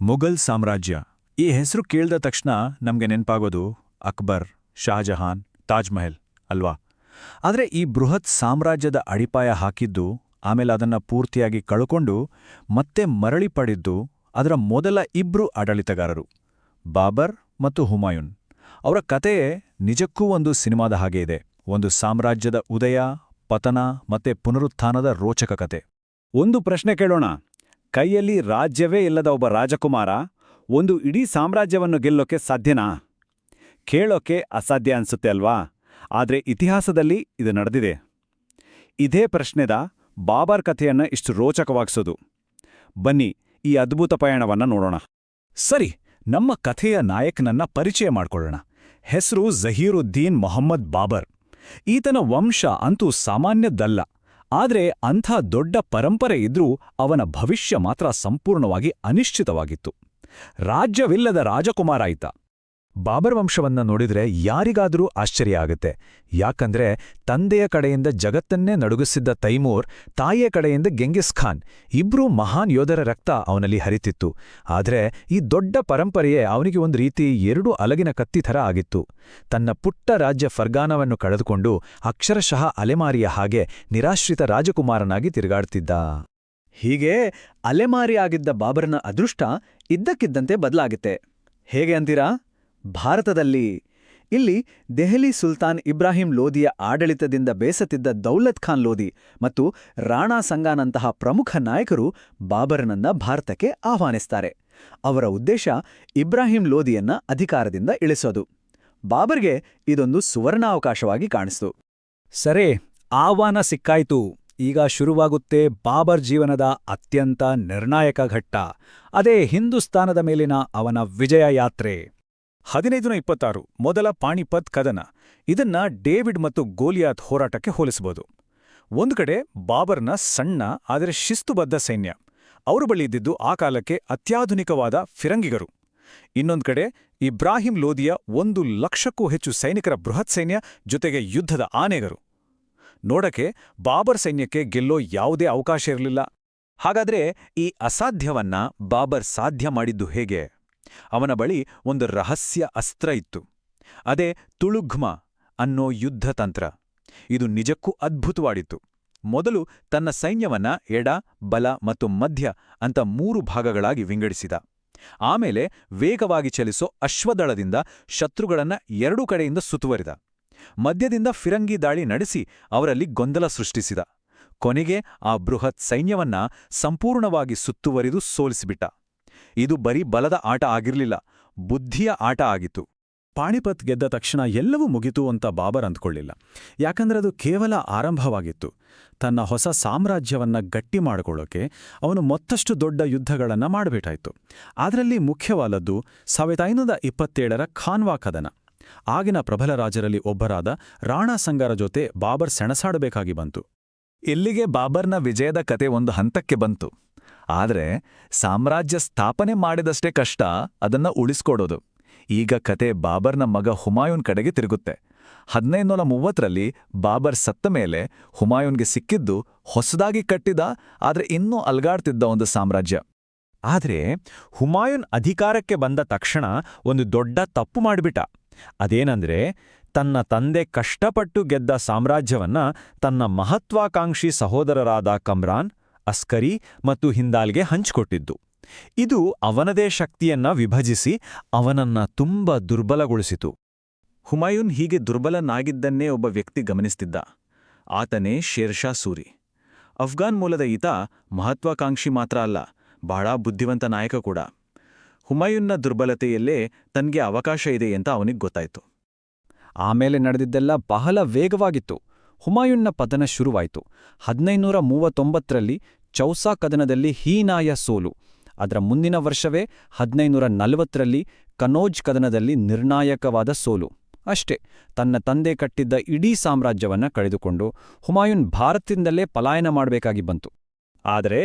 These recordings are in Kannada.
ಮುಘಲ್ ಸಾಮ್ರಾಜ್ಯ ಈ ಹೆಸರು ಕೇಳಿದ ತಕ್ಷಣ ನಮಗೆ ನೆನಪಾಗೋದು ಅಕ್ಬರ್, ಶಹಜಹಾನ್, ತಾಜ್ ಮಹಲ್ ಅಲ್ವಾ? ಆದರೆ ಈ ಬೃಹತ್ ಸಾಮ್ರಾಜ್ಯದ ಅಡಿಪಾಯ ಹಾಕಿದ್ದು, ಆಮೇಲೆ ಅದನ್ನು ಪೂರ್ತಿಯಾಗಿ ಕಳ್ಕೊಂಡು ಮತ್ತೆ ಮರಳಿ ಪಡೆದ್ದು ಅದರ ಮೊದಲ ಇಬ್ರು ಆಡಳಿತಗಾರರು, ಬಾಬರ್ ಮತ್ತು ಹುಮಾಯೂನ್. ಅವರ ಕಥೆಯೇ ನಿಜಕ್ಕೂ ಒಂದು ಸಿನಿಮಾದ ಹಾಗೆ ಇದೆ. ಒಂದು ಸಾಮ್ರಾಜ್ಯದ ಉದಯ, ಪತನ ಮತ್ತೆ ಪುನರುತ್ಥಾನದ ರೋಚಕ ಕತೆ. ಒಂದು ಪ್ರಶ್ನೆ ಕೇಳೋಣ. ಕೈಯಲ್ಲಿ ರಾಜ್ಯವೇ ಇಲ್ಲದ ಒಬ್ಬ ರಾಜಕುಮಾರ ಒಂದು ಇಡೀ ಸಾಮ್ರಾಜ್ಯವನ್ನು ಗೆಲ್ಲೋಕೆ ಸಾಧ್ಯನಾ? ಕೇಳೋಕೆ ಅಸಾಧ್ಯ ಅನ್ಸುತ್ತೆ ಅಲ್ವಾ? ಆದರೆ ಇತಿಹಾಸದಲ್ಲಿ ಇದು ನಡೆದಿದೆ. ಇದೇ ಪ್ರಶ್ನೆದ ಬಾಬರ್ ಕಥೆಯನ್ನು ಇಷ್ಟು ರೋಚಕವಾಗಿಸೋದು. ಬನ್ನಿ ಈ ಅದ್ಭುತ ಪಯಣವನ್ನ ನೋಡೋಣ. ಸರಿ, ನಮ್ಮ ಕಥೆಯ ನಾಯಕನನ್ನ ಪರಿಚಯ ಮಾಡ್ಕೊಳ್ಳೋಣ. ಹೆಸರು ಝಹೀರುದ್ದೀನ್ ಮೊಹಮ್ಮದ್ ಬಾಬರ್. ಈತನ ವಂಶ ಅಂತೂ ಸಾಮಾನ್ಯದ್ದಲ್ಲ. ಆದರೆ ಅಂಥ ದೊಡ್ಡ ಪರಂಪರೆ ಇದ್ರೂ ಅವನ ಭವಿಷ್ಯ ಮಾತ್ರ ಸಂಪೂರ್ಣವಾಗಿ ಅನಿಶ್ಚಿತವಾಗಿತ್ತು. ರಾಜ್ಯವಿಲ್ಲದ ರಾಜಕುಮಾರ ಈತ. ಬಾಬರ್ ವಂಶವನ್ನ ನೋಡಿದ್ರೆ ಯಾರಿಗಾದರೂ ಆಶ್ಚರ್ಯ ಆಗುತ್ತೆ. ಯಾಕಂದ್ರೆ ತಂದೆಯ ಕಡೆಯಿಂದ ಜಗತ್ತನ್ನೇ ನಡುಗಿಸಿದ್ದ ತೈಮೂರ್, ತಾಯಿಯ ಕಡೆಯಿಂದ ಗೆಂಗಿಸ್ ಖಾನ್, ಇಬ್ರೂ ಮಹಾನ್ ಯೋಧರ ರಕ್ತ ಅವನಲ್ಲಿ ಹರಿತಿತ್ತು. ಆದರೆ ಈ ದೊಡ್ಡ ಪರಂಪರೆಯೇ ಅವನಿಗೆ ಒಂದು ರೀತಿ ಎರಡು ಅಲಗಿನ ಕತ್ತಿ ಥರ ಆಗಿತ್ತು. ತನ್ನ ಪುಟ್ಟ ರಾಜ್ಯ ಫರ್ಗಾನವನ್ನು ಕಳೆದುಕೊಂಡು ಅಕ್ಷರಶಃ ಅಲೆಮಾರಿಯ ಹಾಗೆ ನಿರಾಶ್ರಿತ ರಾಜಕುಮಾರನಾಗಿ ತಿರುಗಾಡ್ತಿದ್ದ. ಹೀಗೆ ಅಲೆಮಾರಿಯಾಗಿದ್ದ ಬಾಬರ್ನ ಅದೃಷ್ಟ ಇದ್ದಕ್ಕಿದ್ದಂತೆ ಬದಲಾಗುತ್ತೆ. ಹೇಗೆ ಅಂತೀರಾ? ಭಾರತದಲ್ಲಿ. ಇಲ್ಲಿ ದೆಹಲಿ ಸುಲ್ತಾನ್ ಇಬ್ರಾಹಿಂ ಲೋದಿಯ ಆಡಳಿತದಿಂದ ಬೇಸತ್ತಿದ್ದ ದೌಲತ್ ಖಾನ್ ಲೋದಿ ಮತ್ತು ರಾಣಾ ಸಂಗಾನಂತಹ ಪ್ರಮುಖ ನಾಯಕರು ಬಾಬರನನ್ನ ಭಾರತಕ್ಕೆ ಆಹ್ವಾನಿಸ್ತಾರೆ. ಅವರ ಉದ್ದೇಶ ಇಬ್ರಾಹಿಂ ಲೋದಿಯನ್ನ ಅಧಿಕಾರದಿಂದ ಇಳಿಸೋದು. ಬಾಬರ್ಗೆ ಇದೊಂದು ಸುವರ್ಣಾವಕಾಶವಾಗಿ ಕಾಣಿಸ್ತು. ಸರಿ, ಆಹ್ವಾನ ಸಿಕ್ಕಾಯ್ತು. ಈಗ ಶುರುವಾಗುತ್ತೆ ಬಾಬರ್ ಜೀವನದ ಅತ್ಯಂತ ನಿರ್ಣಾಯಕ ಘಟ್ಟ. ಅದೇ ಹಿಂದೂಸ್ತಾನದ ಮೇಲಿನ ಅವನ ವಿಜಯ ಯಾತ್ರೆ. 1526 ಮೊದಲ ಪಾಣಿಪತ್ ಕದನ. ಇದನ್ನ ಡೇವಿಡ್ ಮತ್ತು ಗೋಲಿಯಾತ್ ಹೋರಾಟಕ್ಕೆ ಹೋಲಿಸಬಹುದು. ಒಂದು ಕಡೆ ಬಾಬರ್ನ ಸಣ್ಣ ಆದರೆ ಶಿಸ್ತುಬದ್ಧ ಸೈನ್ಯ. ಅವರು ಬಳಿ ಇದ್ದಿದ್ದು ಆ ಕಾಲಕ್ಕೆ ಅತ್ಯಾಧುನಿಕವಾದ ಫಿರಂಗಿಗರು. ಇನ್ನೊಂದು ಕಡೆ ಇಬ್ರಾಹಿಂ ಲೋದಿಯ 1,00,000ಕ್ಕೂ ಹೆಚ್ಚು ಸೈನಿಕರ ಬೃಹತ್ ಸೈನ್ಯ, ಜೊತೆಗೆ ಯುದ್ಧದ ಆನೆಗರು. ನೋಡಕ್ಕೆ ಬಾಬರ್ ಸೈನ್ಯಕ್ಕೆ ಗೆಲ್ಲೋ ಯಾವುದೇ ಅವಕಾಶ ಇರಲಿಲ್ಲ. ಹಾಗಾದ್ರೆ ಈ ಅಸಾಧ್ಯವನ್ನ ಬಾಬರ್ ಸಾಧ್ಯ ಮಾಡಿದ್ದು ಹೇಗೆ? ಅವನ ಬಳಿ ಒಂದು ರಹಸ್ಯ ಅಸ್ತ್ರ ಇತ್ತು. ಅದೇ ತುಳುಘ್ಮ ಅನ್ನೋ ಯುದ್ಧ ತಂತ್ರ. ಇದು ನಿಜಕ್ಕೂ ಅದ್ಭುತವಾಡಿತ್ತು. ಮೊದಲು ತನ್ನ ಸೈನ್ಯವನ್ನ ಎಡ, ಬಲ ಮತ್ತು ಮಧ್ಯ ಅಂತ 3 ಭಾಗಗಳಾಗಿ ವಿಂಗಡಿಸಿದ. ಆಮೇಲೆ ವೇಗವಾಗಿ ಚಲಿಸೋ ಅಶ್ವದಳದಿಂದ ಶತ್ರುಗಳನ್ನ 2 ಕಡೆಯಿಂದ ಸುತ್ತುವರಿದ. ಮಧ್ಯದಿಂದ ಫಿರಂಗಿ ದಾಳಿ ನಡೆಸಿ ಅವರಲ್ಲಿ ಗೊಂದಲ ಸೃಷ್ಟಿಸಿದ. ಕೊನೆಗೆ ಆ ಬೃಹತ್ ಸೈನ್ಯವನ್ನ ಸಂಪೂರ್ಣವಾಗಿ ಸುತ್ತುವರಿದು ಸೋಲಿಸಿಬಿಟ್ಟ. ಇದು ಬರೀ ಬಲದ ಆಟ ಆಗಿರ್ಲಿಲ್ಲ, ಬುದ್ಧಿಯ ಆಟ ಆಗಿತ್ತು. ಪಾಣಿಪತ್ ಗೆದ್ದ ತಕ್ಷಣ ಎಲ್ಲವೂ ಮುಗಿತು ಅಂತ ಬಾಬರ್ ಅಂದ್ಕೊಳ್ಳಿಲ್ಲ. ಯಾಕಂದ್ರೆ ಅದು ಕೇವಲ ಆರಂಭವಾಗಿತ್ತು. ತನ್ನ ಹೊಸ ಸಾಮ್ರಾಜ್ಯವನ್ನ ಗಟ್ಟಿ ಮಾಡಿಕೊಳ್ಳೋಕೆ ಅವನು ಮತ್ತಷ್ಟು ದೊಡ್ಡ ಯುದ್ಧಗಳನ್ನ ಮಾಡಬೇಕಾಯಿತು. ಅದರಲ್ಲಿ ಮುಖ್ಯವಾದದ್ದು 1527ರ ಖಾನ್ವಾ ಕದನ. ಆಗಿನ ಪ್ರಬಲ ರಾಜರಲ್ಲಿ ಒಬ್ಬರಾದ ರಾಣಾ ಸಂಗಾರ ಜೊತೆ ಬಾಬರ್ ಸೆಣಸಾಡಬೇಕಾಗಿ ಬಂತು. ಇಲ್ಲಿಗೆ ಬಾಬರ್ನ ವಿಜಯದ ಕತೆ ಒಂದು ಹಂತಕ್ಕೆ ಬಂತು. ಆದರೆ ಸಾಮ್ರಾಜ್ಯ ಸ್ಥಾಪನೆ ಮಾಡಿದಷ್ಟೇ ಕಷ್ಟ ಅದನ್ನ ಉಳಿಸ್ಕೊಡೋದು. ಈಗ ಕತೆ ಬಾಬರ್ನ ಮಗ ಹುಮಾಯೂನ್ ಕಡೆಗೆ ತಿರುಗುತ್ತೆ. 1530ರಲ್ಲಿ ಬಾಬರ್ ಸತ್ತ ಮೇಲೆ ಹುಮಾಯೂನ್ಗೆ ಸಿಕ್ಕಿದ್ದು ಹೊಸದಾಗಿ ಕಟ್ಟಿದ, ಆದರೆ ಇನ್ನೂ ಅಲ್ಗಾಡ್ತಿದ್ದ ಒಂದು ಸಾಮ್ರಾಜ್ಯ. ಆದರೆ ಹುಮಾಯೂನ್ ಅಧಿಕಾರಕ್ಕೆ ಬಂದ ತಕ್ಷಣ ಒಂದು ದೊಡ್ಡ ತಪ್ಪು ಮಾಡಿಬಿಟ್ಟ. ಅದೇನಂದ್ರೆ, ತನ್ನ ತಂದೆ ಕಷ್ಟಪಟ್ಟು ಗೆದ್ದ ಸಾಮ್ರಾಜ್ಯವನ್ನ ತನ್ನ ಮಹತ್ವಾಕಾಂಕ್ಷಿ ಸಹೋದರರಾದ ಕಮ್ರಾನ್, ಅಸ್ಕರಿ ಮತ್ತು ಹಿಂದಾಲ್ಗೆ ಹಂಚಿಕೊಟ್ಟಿದ್ದು. ಇದು ಅವನದೇ ಶಕ್ತಿಯನ್ನ ವಿಭಜಿಸಿ ಅವನನ್ನ ತುಂಬ ದುರ್ಬಲಗೊಳಿಸಿತು. ಹುಮಾಯೂನ್ ಹೀಗೆ ದುರ್ಬಲನಾಗಿದ್ದನ್ನೇ ಒಬ್ಬ ವ್ಯಕ್ತಿ ಗಮನಿಸ್ತಿದ್ದ. ಆತನೇ ಶೇರ್ ಷಾ ಸೂರಿ. ಅಫ್ಘಾನ್ ಮೂಲದ ಈತ ಮಹತ್ವಾಕಾಂಕ್ಷಿ ಮಾತ್ರ ಅಲ್ಲ, ಬಹಳ ಬುದ್ಧಿವಂತ ನಾಯಕ ಕೂಡ. ಹುಮಾಯೂನ್ನ ದುರ್ಬಲತೆಯಲ್ಲೇ ತನ್ಗೆ ಅವಕಾಶ ಇದೆ ಅಂತ ಅವನಿಗೆ ಗೊತ್ತಾಯ್ತು. ಆಮೇಲೆ ನಡೆದಿದ್ದೆಲ್ಲ ಬಹಳ ವೇಗವಾಗಿತ್ತು. ಹುಮಾಯೂನ್ನ ಪತನ ಶುರುವಾಯಿತು. 1539ರಲ್ಲಿ ಚೌಸಾ ಕದನದಲ್ಲಿ ಹೀನಾಯ ಸೋಲು. ಅದರ ಮುಂದಿನ ವರ್ಷವೇ 1540ರಲ್ಲಿ ಕನೋಜ್ ಕದನದಲ್ಲಿ ನಿರ್ಣಾಯಕವಾದ ಸೋಲು. ಅಷ್ಟೇ, ತನ್ನ ತಂದೆ ಕಟ್ಟಿದ್ದ ಇಡೀ ಸಾಮ್ರಾಜ್ಯವನ್ನ ಕಳೆದುಕೊಂಡು ಹುಮಾಯೂನ್ ಭಾರತದಿಂದಲೇ ಪಲಾಯನ ಮಾಡಬೇಕಾಗಿ ಬಂತು. ಆದರೆ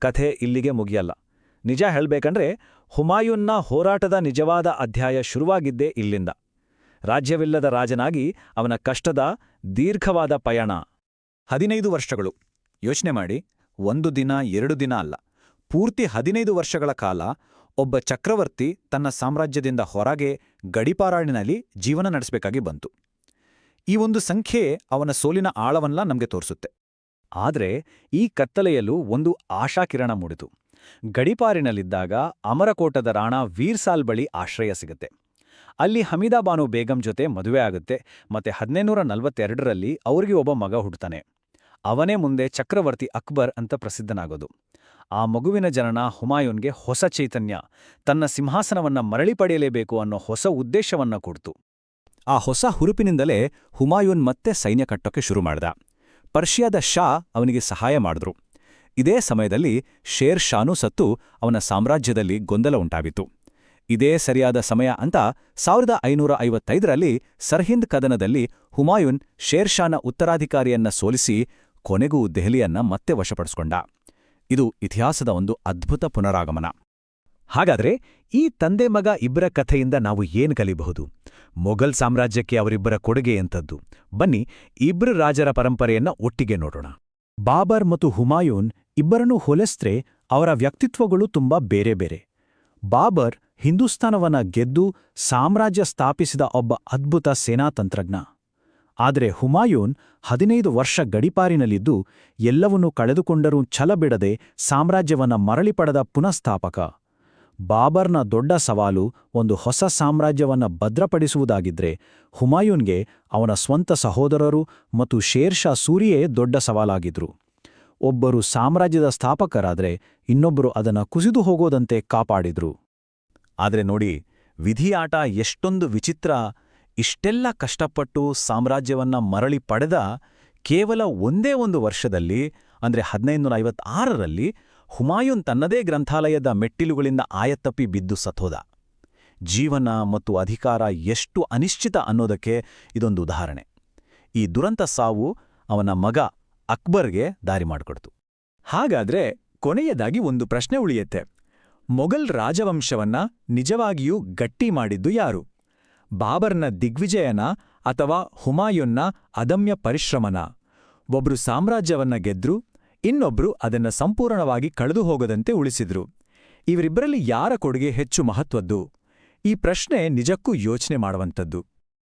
ಕಥೆ ಇಲ್ಲಿಗೆ ಮುಗಿಯಲ್ಲ. ನಿಜ ಹೇಳ್ಬೇಕಂದ್ರೆ ಹುಮಾಯೂನ್ನ ಹೋರಾಟದ ನಿಜವಾದ ಅಧ್ಯಾಯ ಶುರುವಾಗಿದ್ದೇ ಇಲ್ಲಿಂದ. ರಾಜ್ಯವಿಲ್ಲದ ರಾಜನಾಗಿ ಅವನ ಕಷ್ಟದ ದೀರ್ಘವಾದ ಪಯಣ. 15 ವರ್ಷಗಳು. ಯೋಚನೆ ಮಾಡಿ, 1 ದಿನ 2 ದಿನ ಅಲ್ಲ, ಪೂರ್ತಿ 15 ವರ್ಷಗಳ ಕಾಲ ಒಬ್ಬ ಚಕ್ರವರ್ತಿ ತನ್ನ ಸಾಮ್ರಾಜ್ಯದಿಂದ ಹೊರಗೆ ಗಡಿಪಾರಾಡಿನಲ್ಲಿ ಜೀವನ ನಡೆಸಬೇಕಾಗಿ ಬಂತು. ಈ ಒಂದು ಸಂಖ್ಯೆ ಅವನ ಸೋಲಿನ ಆಳವನ್ನ ನಮಗೆ ತೋರಿಸುತ್ತೆ. ಆದರೆ ಈ ಕತ್ತಲೆಯಲ್ಲೂ ಒಂದು ಆಶಾಕಿರಣ ಮೂಡಿತು. ಗಡಿಪಾರಿನಲ್ಲಿದ್ದಾಗ ಅಮರಕೋಟದ ರಾಣ ವೀರ್ಸಾಲ್ ಬಳಿ ಆಶ್ರಯ ಸಿಗುತ್ತೆ. ಅಲ್ಲಿ ಹಮೀದಾ ಬಾನು ಬೇಗಂ ಜೊತೆ ಮದುವೆ ಆಗುತ್ತೆ. ಮತ್ತೆ 1542ರಲ್ಲಿ ಅವ್ರಿಗೆ ಒಬ್ಬ ಮಗ ಹುಡ್ತಾನೆ. ಅವನೇ ಮುಂದೆ ಚಕ್ರವರ್ತಿ ಅಕ್ಬರ್ ಅಂತ ಪ್ರಸಿದ್ಧನಾಗೋದು. ಆ ಮಗುವಿನ ಜನನ ಹುಮಾಯೂನ್ಗೆ ಹೊಸ ಚೈತನ್ಯ, ತನ್ನ ಸಿಂಹಾಸನವನ್ನ ಮರಳಿ ಪಡೆಯಲೇಬೇಕು ಅನ್ನೋ ಹೊಸ ಉದ್ದೇಶವನ್ನ ಕೊಡ್ತು. ಆ ಹೊಸ ಹುರುಪಿನಿಂದಲೇ ಹುಮಾಯೂನ್ ಮತ್ತೆ ಸೈನ್ಯ ಕಟ್ಟೋಕೆ ಶುರು ಮಾಡ್ದ. ಪರ್ಷಿಯಾದ ಶಾ ಅವನಿಗೆ ಸಹಾಯ ಮಾಡಿದ್ರು. ಇದೇ ಸಮಯದಲ್ಲಿ ಶೇರ್ ಶಾನೂ ಸತ್ತು ಅವನ ಸಾಮ್ರಾಜ್ಯದಲ್ಲಿ ಗೊಂದಲ ಉಂಟಾಗಿತ್ತು. ಇದೇ ಸರಿಯಾದ ಸಮಯ ಅಂತ 1555ರಲ್ಲಿ ಸರ್ಹಿಂದ್ ಕದನದಲ್ಲಿ ಹುಮಾಯೂನ್ ಶೇರ್ ಶಾನ ಉತ್ತರಾಧಿಕಾರಿಯನ್ನ ಸೋಲಿಸಿ ಕೊನೆಗೂ ದೆಹಲಿಯನ್ನ ಮತ್ತೆ ವಶಪಡಿಸ್ಕೊಂಡ. ಇದು ಇತಿಹಾಸದ ಒಂದು ಅದ್ಭುತ ಪುನರಾಗಮನ. ಹಾಗಾದ್ರೆ ಈ ತಂದೆ ಮಗ ಇಬ್ಬರ ಕಥೆಯಿಂದ ನಾವು ಏನು ಕಲಿಬಹುದು? ಮೊಘಲ್ ಸಾಮ್ರಾಜ್ಯಕ್ಕೆ ಅವರಿಬ್ಬರ ಕೊಡುಗೆ ಎಂಥದ್ದು? ಬನ್ನಿ, ಇಬ್ಬರು ರಾಜರ ಪರಂಪರೆಯನ್ನ ಒಟ್ಟಿಗೆ ನೋಡೋಣ. ಬಾಬರ್ ಮತ್ತು ಹುಮಾಯೂನ್ ಇಬ್ಬರನ್ನೂ ಹೋಲಿಸಿದ್ರೆ ಅವರ ವ್ಯಕ್ತಿತ್ವಗಳು ತುಂಬಾ ಬೇರೆ ಬೇರೆ. ಬಾಬರ್ ಹಿಂದೂಸ್ತಾನವನ್ನ ಗೆದ್ದು ಸಾಮ್ರಾಜ್ಯ ಸ್ಥಾಪಿಸಿದ ಒಬ್ಬ ಅದ್ಭುತ ಸೇನಾತಂತ್ರಜ್ಞ. ಆದರೆ ಹುಮಾಯೂನ್ 15 ವರ್ಷ ಗಡಿಪಾರಿನಲ್ಲಿದ್ದು ಎಲ್ಲವನ್ನೂ ಕಳೆದುಕೊಂಡರೂ ಛಲಬಿಡದೆ ಸಾಮ್ರಾಜ್ಯವನ್ನ ಮರಳಿ ಪಡೆದ ಪುನಃಸ್ಥಾಪಕ. ಬಾಬರ್ನ ದೊಡ್ಡ ಸವಾಲು ಒಂದು ಹೊಸ ಸಾಮ್ರಾಜ್ಯವನ್ನ ಭದ್ರಪಡಿಸುವುದಾಗಿದ್ರೆ, ಹುಮಾಯೂನ್ಗೆ ಅವನ ಸ್ವಂತ ಸಹೋದರರು ಮತ್ತು ಶೇರ್ ಶಾ ಸೂರಿಯೇ ದೊಡ್ಡ ಸವಾಲಾಗಿದ್ರು. ಒಬ್ಬರು ಸಾಮ್ರಾಜ್ಯದ ಸ್ಥಾಪಕರಾದ್ರೆ ಇನ್ನೊಬ್ಬರು ಅದನ್ನ ಕುಸಿದು ಹೋಗೋದಂತೆ ಕಾಪಾಡಿದ್ರು. ಆದ್ರೆ ನೋಡಿ, ವಿಧಿಯಾಟ ಎಷ್ಟೊಂದು ವಿಚಿತ್ರ. ಇಷ್ಟೆಲ್ಲ ಕಷ್ಟಪಟ್ಟು ಸಾಮ್ರಾಜ್ಯವನ್ನ ಮರಳಿ ಪಡೆದ ಕೇವಲ ಒಂದೇ ಒಂದು ವರ್ಷದಲ್ಲಿ, ಅಂದ್ರೆ 1556ರಲ್ಲಿ, ಹುಮಾಯೂನ್ ತನ್ನದೇ ಗ್ರಂಥಾಲಯದ ಮೆಟ್ಟಿಲುಗಳಿಂದ ಆಯತ್ತಪ್ಪಿ ಬಿದ್ದು ಸತ್ತೋದ. ಜೀವನ ಮತ್ತು ಅಧಿಕಾರ ಎಷ್ಟು ಅನಿಶ್ಚಿತ ಅನ್ನೋದಕ್ಕೆ ಇದೊಂದು ಉದಾಹರಣೆ. ಈ ದುರಂತ ಸಾವು ಅವನ ಮಗ ಅಕ್ಬರ್ಗೆ ದಾರಿ ಮಾಡಿಕೊಡ್ತು. ಹಾಗಾದ್ರೆ ಕೊನೆಯದಾಗಿ ಒಂದು ಪ್ರಶ್ನೆ ಉಳಿಯುತ್ತೆ. ಮೊಘಲ್ ರಾಜವಂಶವನ್ನ ನಿಜವಾಗಿಯೂ ಗಟ್ಟಿ ಮಾಡಿದ್ದು ಯಾರು? ಬಾಬರ್ನ ದಿಗ್ವಿಜಯನ ಅಥವಾ ಹುಮಾಯೂನ್ನ ಅದಮ್ಯ ಪರಿಶ್ರಮನ? ಒಬ್ರು ಸಾಮ್ರಾಜ್ಯವನ್ನ ಗೆದ್ರು, ಇನ್ನೊಬ್ರು ಅದನ್ನ ಸಂಪೂರ್ಣವಾಗಿ ಕಳೆದು ಹೋಗದಂತೆ ಉಳಿಸಿದ್ರು. ಇವರಿಬ್ಬರಲ್ಲಿ ಯಾರ ಕೊಡುಗೆ ಹೆಚ್ಚು ಮಹತ್ವದ್ದು? ಈ ಪ್ರಶ್ನೆ ನಿಜಕ್ಕೂ ಯೋಚನೆ ಮಾಡುವಂಥದ್ದು.